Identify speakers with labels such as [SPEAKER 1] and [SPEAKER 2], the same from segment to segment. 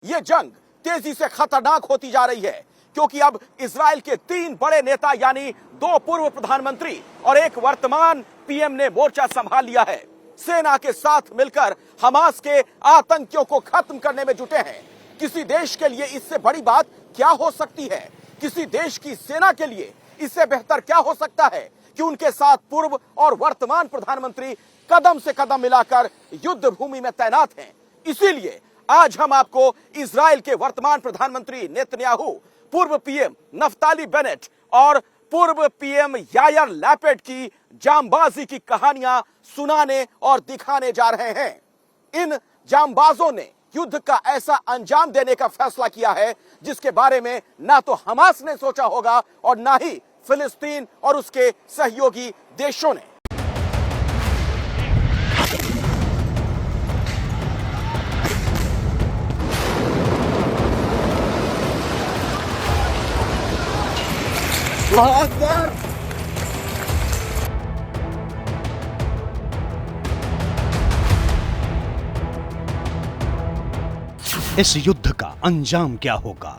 [SPEAKER 1] ये जंग तेजी से खतरनाक होती जा रही है क्योंकि अब इजराइल के 3 बड़े नेता यानी 2 पूर्व प्रधानमंत्री और एक वर्तमान पीएम ने मोर्चा संभाल लिया है। सेना के साथ मिलकर हमास के आतंकियों को खत्म करने में जुटे हैं। किसी देश के लिए इससे बड़ी बात क्या हो सकती है? किसी देश की सेना के लिए इससे बेहतर क्या हो सकता है कि उनके साथ पूर्व और वर्तमान प्रधानमंत्री कदम से कदम मिलाकर युद्ध भूमि में तैनात हैं। इसीलिए आज हम आपको इजराइल के वर्तमान प्रधानमंत्री नेतन्याहू, पूर्व पीएम नफ्ताली बेनेट और पूर्व पीएम यायर लैपिड की जांबाजी की कहानियां सुनाने और दिखाने जा रहे हैं। इन जांबाजों ने युद्ध का ऐसा अंजाम देने का फैसला किया है जिसके बारे में ना तो हमास ने सोचा होगा और ना ही फिलिस्तीन और उसके सहयोगी देशों ने। अल्लाह अकबर।
[SPEAKER 2] इस युद्ध का अंजाम क्या होगा?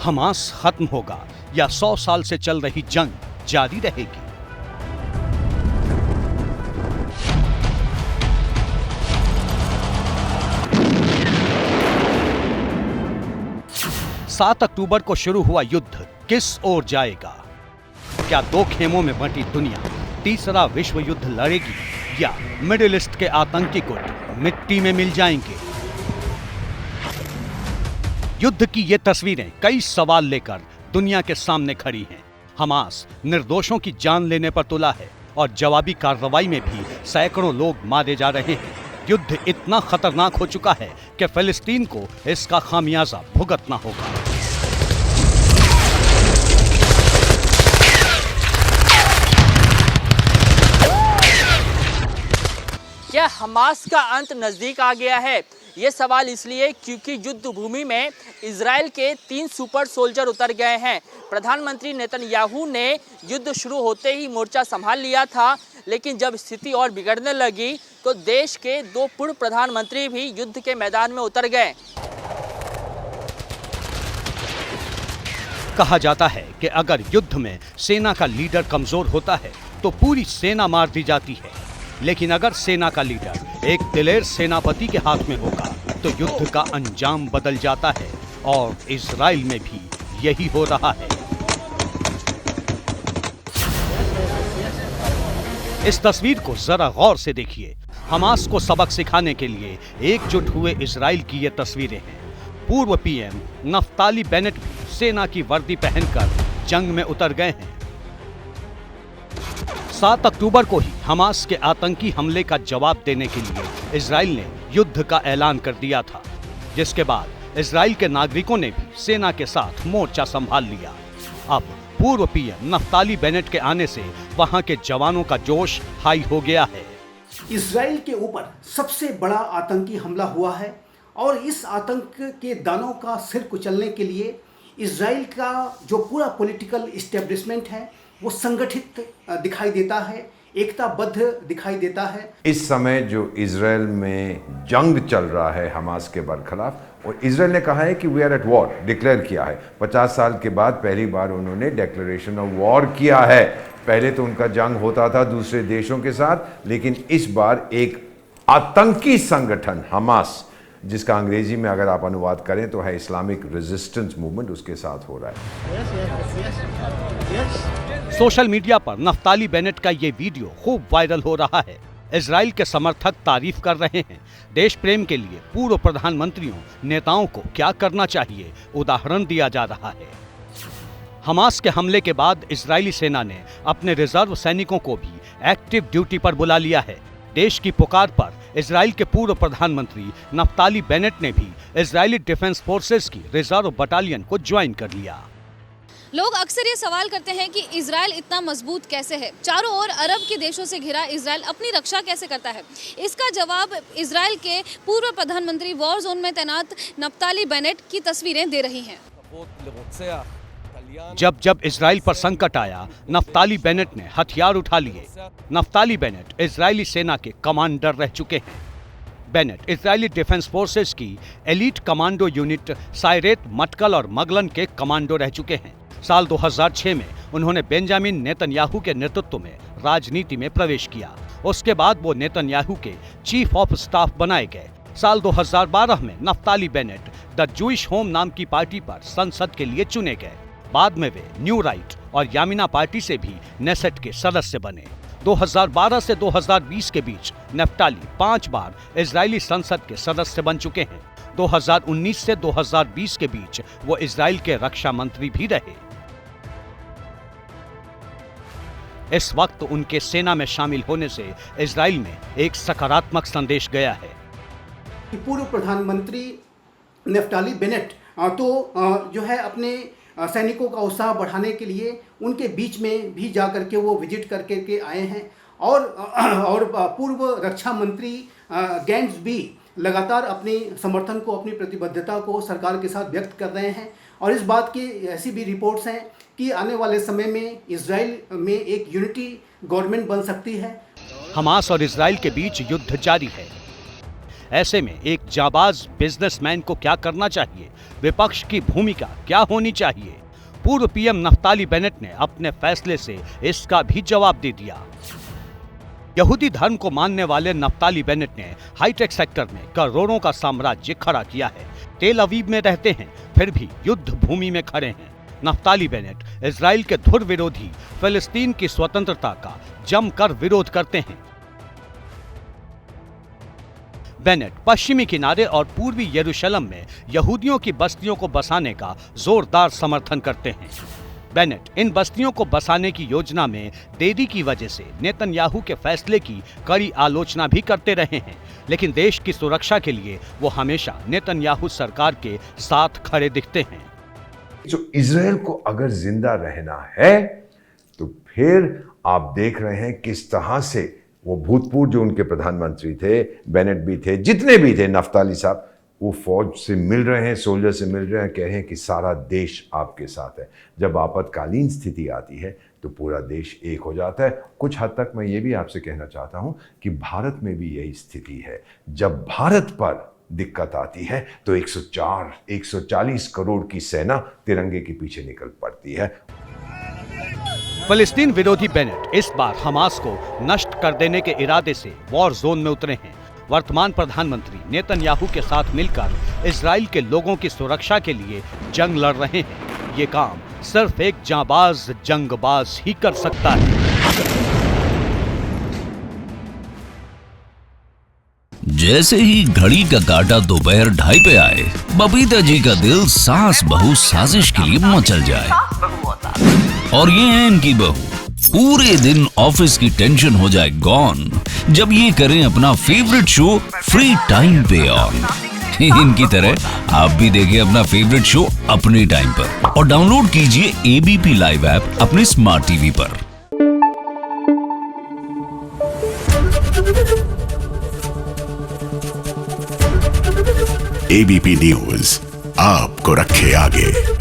[SPEAKER 2] हमास खत्म होगा या 100 साल से चल रही जंग जारी रहेगी? 7 अक्टूबर को शुरू हुआ युद्ध किस ओर जाएगा? क्या 2 खेमों में बंटी दुनिया तीसरा विश्व युद्ध लड़ेगी या मिडिल ईस्ट के आतंकी गुट मिट्टी में मिल जाएंगे? युद्ध की ये तस्वीरें कई सवाल लेकर दुनिया के सामने खड़ी हैं। हमास निर्दोषों की जान लेने पर तुला है और जवाबी कार्रवाई में भी सैकड़ों लोग मारे जा रहे हैं। युद्ध इतना खतरनाक हो चुका है कि फिलिस्तीन को इसका खामियाजा भुगतना होगा।
[SPEAKER 3] क्या हमास का अंत नजदीक आ गया है? ये सवाल इसलिए क्योंकि युद्ध भूमि में इजराइल के 3 सुपर सोल्जर उतर गए हैं। प्रधानमंत्री नेतन्याहू ने युद्ध शुरू होते ही मोर्चा संभाल लिया था, लेकिन जब स्थिति और बिगड़ने लगी तो देश के 2 पूर्व प्रधानमंत्री भी युद्ध के मैदान में उतर गए।
[SPEAKER 2] कहा जाता है कि अगर युद्ध में सेना का लीडर कमजोर होता है तो पूरी सेना मार दी जाती है, लेकिन अगर सेना का लीडर एक दिलेर सेनापति के हाथ में होगा तो युद्ध का अंजाम बदल जाता है और इजराइल में भी यही हो रहा है। इस तस्वीर को जरा गौर से देखिए। हमास को सबक सिखाने के लिए एकजुट हुए इजराइल की ये तस्वीरें हैं। पूर्व पीएम नफ्ताली बेनेट भी सेना की वर्दी पहनकर जंग में उतर गए हैं। 7 अक्टूबर को ही हमास के आतंकी हमले का जवाब देने के लिए इजराइल ने युद्ध का ऐलान कर दिया था, जिसके बाद इजराइल के नागरिकों ने भी सेना के साथ मोर्चा संभाल लिया। अब पूर्व पीएम नफ्ताली बेनेट के आने से वहां के जवानों का जोश हाई हो गया है।
[SPEAKER 4] इजराइल के ऊपर सबसे बड़ा आतंकी हमला हुआ है और इस आतंक के दानों का सिर कुचलने के लिए इजराइल का जो पूरा पॉलिटिकल इस्टेब्लिशमेंट है वो संगठित दिखाई देता है, एकताबद्ध दिखाई देता है।
[SPEAKER 5] इस समय जो इजराइल में जंग चल रहा है हमास के बरखिलाफ, और इजराइल ने कहा है कि we are at war, declare किया है। 50 साल के बाद पहली बार उन्होंने डिक्लेरेशन ऑफ वॉर किया है। पहले तो उनका जंग होता था दूसरे देशों के साथ, लेकिन इस बार एक आतंकी संगठन हमास, जिसका अंग्रेजी में अगर आप अनुवाद करें तो है इस्लामिक रेजिस्टेंस मूवमेंट, उसके साथ हो रहा है।
[SPEAKER 2] सोशल मीडिया पर नफ्ताली बेनेट का ये वीडियो खूब वायरल हो रहा है। इजराइल के समर्थक तारीफ कर रहे हैं। देश प्रेम के लिए पूर्व प्रधानमंत्रियों, नेताओं को क्या करना चाहिए, उदाहरण दिया जा रहा है। हमास के हमले के बाद इजरायली सेना ने अपने रिजर्व सैनिकों को भी एक्टिव ड्यूटी पर बुला लिया है। देश की पुकार पर इजराइल के पूर्व प्रधानमंत्री नफ्ताली बेनेट ने भी इजरायली डिफेंस फोर्सेस की रिजर्व बटालियन को ज्वाइन कर लिया।
[SPEAKER 6] लोग अक्सर ये सवाल करते हैं कि इजराइल इतना मजबूत कैसे है, चारों ओर अरब के देशों से घिरा इजराइल अपनी रक्षा कैसे करता है। इसका जवाब इजराइल के पूर्व प्रधानमंत्री वॉर जोन में तैनात नफ्ताली बेनेट की तस्वीरें दे रही हैं।
[SPEAKER 2] जब जब इजराइल पर संकट आया, नफ्ताली बेनेट ने हथियार उठा लिए। नफ्ताली बेनेट इजरायली सेना के कमांडर रह चुके हैं। बेनेट इजरायली डिफेंस फोर्सेस की एलीट कमांडो यूनिट सायरेत, मटकल और मगलन के कमांडो रह चुके हैं। साल 2006 में उन्होंने बेंजामिन नेतन्याहू के नेतृत्व में राजनीति में प्रवेश किया। उसके बाद वो नेतन्याहू के चीफ ऑफ स्टाफ बनाए गए। साल 2012 में Naftali Bennett the Jewish home नाम की पार्टी पर संसद के लिए चुने गए। बाद में वे न्यू राइट और यामिना पार्टी से भी नेसेट के सदस्य बने। 2012 से 2020 के बीच नफ्ताली 5 बार इजरायली संसद के सदस्य बन चुके हैं। 2019 से 2020 के बीच वो इजराइल के रक्षा मंत्री भी रहे। इस वक्त उनके सेना में शामिल होने से इजराइल में एक सकारात्मक संदेश गया है।
[SPEAKER 4] पूर्व प्रधानमंत्री नफ्ताली बेनेट जो है अपने सैनिकों का उत्साह बढ़ाने के लिए उनके बीच में भी जा करके वो विजिट करके आए हैं और पूर्व रक्षा मंत्री गैंट्स भी लगातार अपने समर्थन को, अपनी प्रतिबद्धता को सरकार के साथ व्यक्त कर रहे हैं। और इस बात की ऐसी भी रिपोर्ट्स हैं कि आने वाले समय में इजराइल में एक यूनिटी गवर्नमेंट बन सकती है।
[SPEAKER 2] हमास और इजराइल के बीच युद्ध जारी है। ऐसे में एक जाबाज बिजनेसमैन को क्या करना चाहिए, विपक्ष की भूमिका क्या होनी चाहिए? पूर्व पीएम नफ्ताली बेनेट ने अपने फैसले से इसका भी जवाब दे दिया। यहूदी धर्म को मानने वाले नफ्ताली बेनेट ने हाईटेक सेक्टर में करोड़ों का साम्राज्य खड़ा किया है। तेल अवीव में रहते हैं, फिर भी युद्ध भूमि में खड़े हैं। नफ्ताली बेनेट इजराइल के धुर विरोधी फिलिस्तीन की स्वतंत्रता का जमकर विरोध करते हैं। बेनेट पश्चिमी किनारे और पूर्वी यरूशलेम में यहूदियों की बस्तियों को बसाने का जोरदार समर्थन करते हैं। बेनेट इन बस्तियों को बसाने की योजना में देरी की वजह से नेतन्याहू के फैसले की कड़ी आलोचना भी करते रहे हैं, लेकिन देश की सुरक्षा के लिए वो हमेशा नेतन्याहू सरकार के साथ खड़े दिखते हैं।
[SPEAKER 5] जो इजराइल को अगर जिंदा रहना है तो फिर आप देख रहे हैं किस तरह से वो भूतपूर्व जो उनके प्रधानमंत्री थे, बेनेट भी थे, जितने भी थे, नफ्ताली साहब, वो फौज से मिल रहे हैं, सोल्जर से मिल रहे हैं, कह रहे हैं कि सारा देश आपके साथ है। जब आपातकालीन स्थिति आती है तो पूरा देश एक हो जाता है। कुछ हद तक मैं ये भी आपसे कहना चाहता हूँ कि भारत में भी यही स्थिति है। जब भारत पर दिक्कत आती है तो 140 करोड़ की सेना तिरंगे के पीछे निकल पड़ती है।
[SPEAKER 2] फिलिस्तीन विरोधी बेनेट इस बार हमास को नष्ट कर देने के इरादे से वॉर जोन में उतरे हैं। वर्तमान प्रधानमंत्री नेतन्याहू के साथ मिलकर इजराइल के लोगों की सुरक्षा के लिए जंग लड़ रहे हैं। ये काम सिर्फ एक जाबाज जंगबाज ही कर सकता है।
[SPEAKER 7] जैसे ही घड़ी का काटा दोपहर 2:30 पे आए, बबीता जी का दिल सास बहू साजिश के लिए मचल जाए। और ये है इनकी बहू, पूरे दिन ऑफिस की टेंशन हो जाए गॉन जब ये करें अपना फेवरेट शो फ्री टाइम पे ऑन। इनकी तरह आप भी देखिए अपना फेवरेट शो अपने टाइम पर और डाउनलोड कीजिए एबीपी लाइव ऐप अपने स्मार्ट टीवी पर।
[SPEAKER 8] एबीपी न्यूज आपको रखे आगे।